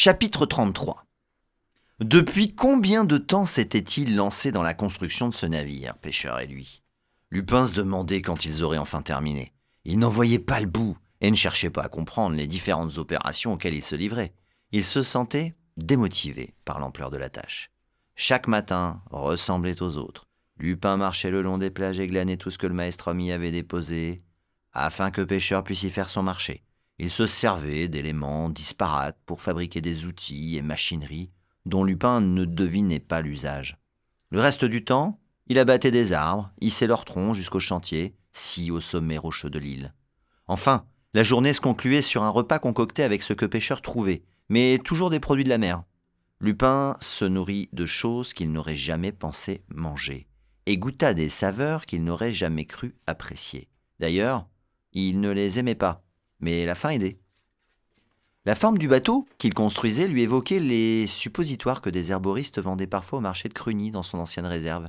Chapitre 33. Depuis combien de temps s'était-il lancé dans la construction de ce navire, Pêcheur et lui? Lupin se demandait quand ils auraient enfin terminé. Il n'en voyait pas le bout et ne cherchait pas à comprendre les différentes opérations auxquelles il se livrait. Il se sentait démotivé par l'ampleur de la tâche. Chaque matin ressemblait aux autres. Lupin marchait le long des plages et glanait tout ce que le maelstrom y avait déposé, afin que Pêcheur puisse y faire son marché. Il se servait d'éléments disparates pour fabriquer des outils et machineries dont Lupin ne devinait pas l'usage. Le reste du temps, il abattait des arbres, hissait leurs troncs jusqu'au chantier, scie au sommet rocheux de l'île. Enfin, la journée se concluait sur un repas concocté avec ce que Pêcheur trouvait, mais toujours des produits de la mer. Lupin se nourrit de choses qu'il n'aurait jamais pensé manger et goûta des saveurs qu'il n'aurait jamais cru apprécier. D'ailleurs, il ne les aimait pas, mais la faim aidait. La forme du bateau qu'il construisait lui évoquait les suppositoires que des herboristes vendaient parfois au marché de Crugny dans son ancienne réserve.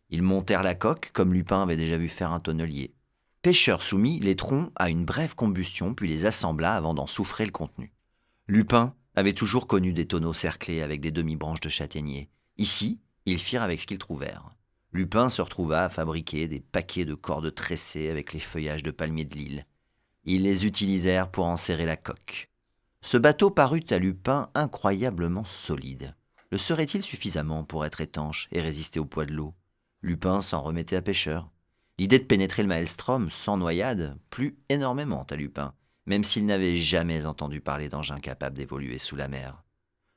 Ils montèrent la coque, comme Lupin avait déjà vu faire un tonnelier. Pêcheur soumit les troncs à une brève combustion, puis les assembla avant d'en soufrer le contenu. Lupin avait toujours connu des tonneaux cerclés avec des demi-branches de châtaignier. Ici, ils firent avec ce qu'ils trouvèrent. Lupin se retrouva à fabriquer des paquets de cordes tressées avec les feuillages de palmiers de l'île. Ils les utilisèrent pour en serrer la coque. Ce bateau parut à Lupin incroyablement solide. Le serait-il suffisamment pour être étanche et résister au poids de l'eau? Lupin s'en remettait à Pêcheur. L'idée de pénétrer le maelstrom sans noyade plut énormément à Lupin, même s'il n'avait jamais entendu parler d'engins capables d'évoluer sous la mer.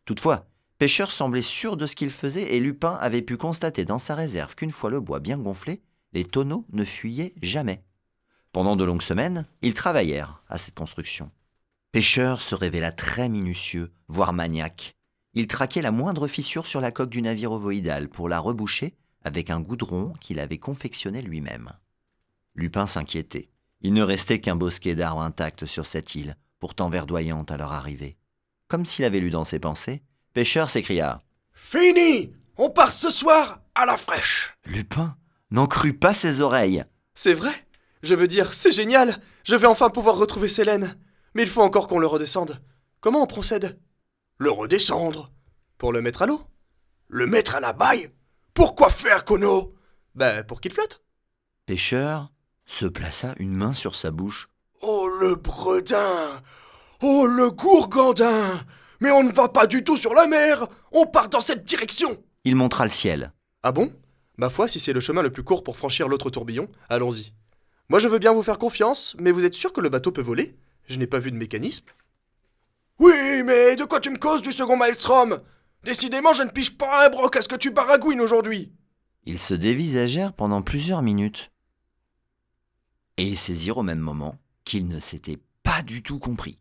Toutefois, Pêcheur semblait sûr de ce qu'il faisait et Lupin avait pu constater dans sa réserve qu'une fois le bois bien gonflé, les tonneaux ne fuyaient jamais. Pendant de longues semaines, ils travaillèrent à cette construction. Pêcheur se révéla très minutieux, voire maniaque. Il traquait la moindre fissure sur la coque du navire ovoïdal pour la reboucher avec un goudron qu'il avait confectionné lui-même. Lupin s'inquiétait. Il ne restait qu'un bosquet d'arbres intacts sur cette île, pourtant verdoyante à leur arrivée. Comme s'il avait lu dans ses pensées, Pêcheur s'écria « Fini! On part ce soir à la fraîche !» Lupin n'en crut pas ses oreilles. « C'est vrai? Je veux dire, c'est génial! Je vais enfin pouvoir retrouver Célène. Mais il faut encore qu'on le redescende. Comment on procède? » « Le redescendre? Pour le mettre à l'eau? Le mettre à la baille? Pourquoi faire, Kono? Pour qu'il flotte. » Pêcheur se plaça une main sur sa bouche. « Oh le bredin! Oh le gourgandin! Mais on ne va pas du tout sur la mer! On part dans cette direction !» Il montra le ciel. « Ah bon? Ma foi, si c'est le chemin le plus court pour franchir l'autre tourbillon, allons-y. Moi je veux bien vous faire confiance, mais vous êtes sûr que le bateau peut voler? Je n'ai pas vu de mécanisme. »« Oui, mais de quoi tu me causes du second maelstrom? Décidément, je ne pige pas un broc à ce que tu baragouines aujourd'hui !» Ils se dévisagèrent pendant plusieurs minutes. Et ils saisirent au même moment qu'ils ne s'étaient pas du tout compris.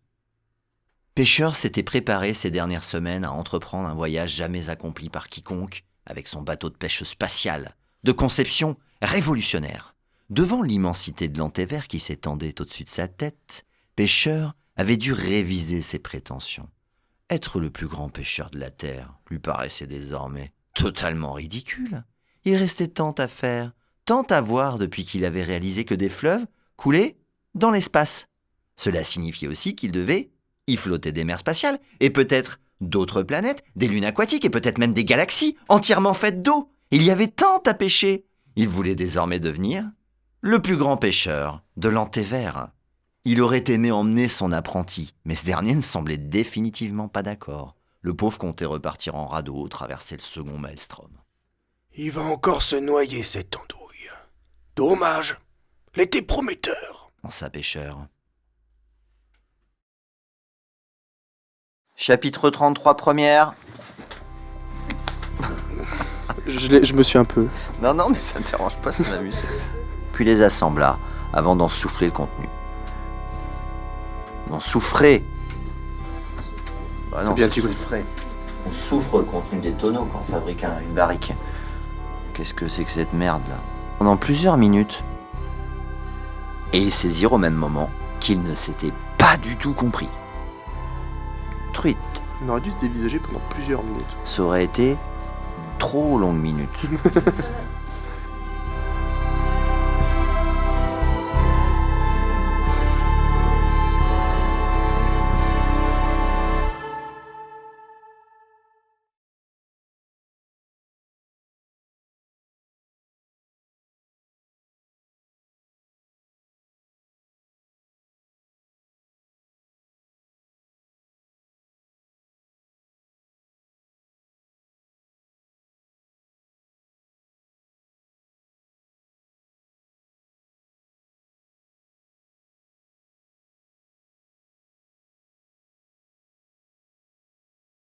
Pêcheur s'était préparé ces dernières semaines à entreprendre un voyage jamais accompli par quiconque avec son bateau de pêche spatial, de conception révolutionnaire. Devant l'immensité de l'Antévert qui s'étendait au-dessus de sa tête, Pêcheur avait dû réviser ses prétentions. Être le plus grand pêcheur de la Terre lui paraissait désormais totalement ridicule. Il restait tant à faire, tant à voir depuis qu'il avait réalisé que des fleuves coulaient dans l'espace. Cela signifiait aussi qu'il devait y flotter des mers spatiales et peut-être d'autres planètes, des lunes aquatiques et peut-être même des galaxies entièrement faites d'eau. Il y avait tant à pêcher. Il voulait désormais devenir le plus grand pêcheur de l'Antévert. Il aurait aimé emmener son apprenti, mais ce dernier ne semblait définitivement pas d'accord. Le pauvre comptait repartir en radeau, traverser le second maelstrom. « Il va encore se noyer, cette andouille. Dommage. L'été prometteur. » pensa Pêcheur. Chapitre 33, première. Je me suis un peu... Non, mais ça ne dérange pas, ça m'amuse. Puis les assembla, avant d'en souffler le contenu. D'en souffrer. Bah non, bien c'est souffrer. On souffre le contenu des tonneaux quand on fabrique une barrique. Qu'est-ce que c'est que cette merde-là? Pendant plusieurs minutes, et ils saisirent au même moment qu'ils ne s'étaient pas du tout compris. Truite. On aurait dû se dévisager pendant plusieurs minutes. Ça aurait été trop longue minute.